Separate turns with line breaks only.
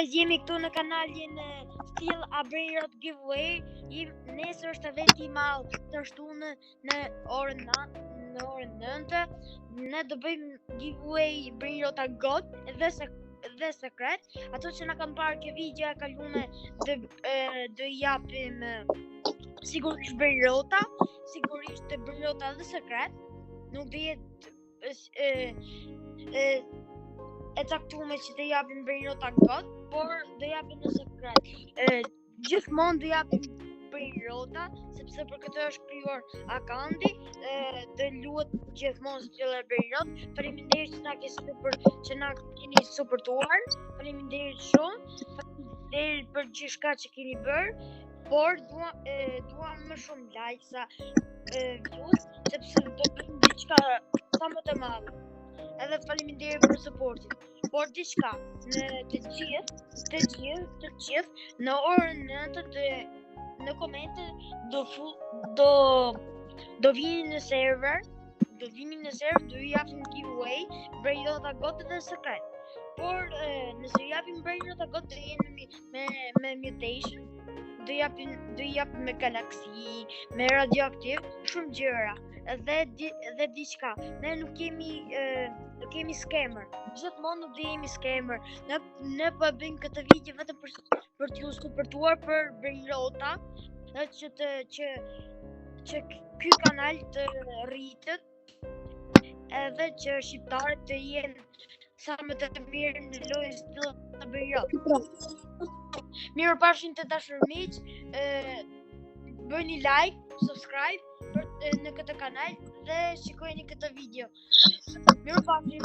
guys, jemi këtu në kanalin Still Abrejrot Giveaway. Nesër është eventi i madh të shtunë në orën 9. Ne do bëjmë giveaway Brejrota God dhe sekret. Ato që na kanë parë kjo video e kalume do i japim sigurisht Brejrota, sigurisht Brejrota dhe sekret. Nuk do jetë e caktuar që të japim Brejrota God, por do japim në sekret. Gjithmonë do japim Brejrota, sepse për këtë është krijuar akanti, do luhet gjithmonë Still Brejrot. Faleminderit që na keni suportuar. Faleminderit shumë. Faleminderit për gjithçka që keni bërë, por duam më shumë like sa views, sepse do bëjmë diçka sa më të madhe. Edhe faleminderit për suportin. Por diçka, të gjithë në orën 9 në komente do vini në server, do ju japim giveaway Brejrota God dhe sekret. Por nëse japim Brejrota God do jemi me mutation, do japim me galaksi, me radioaktiv, shumë gjëra. Dhe diçka, ne nuk kemi scammer. Gjithmonë nuk do jemi scammer. Ne po bëjmë këtë video vetëm për t'ju suportuar për Brejrota, dhe që ky kanal të rritet, edhe që shqiptarët të jenë sa më të mirë në lojën Still Brejrot. Mirupafshim të dashur miq, bëni like, subscribe në këtë kanal dhe shikojeni këtë video. Mirupafshim.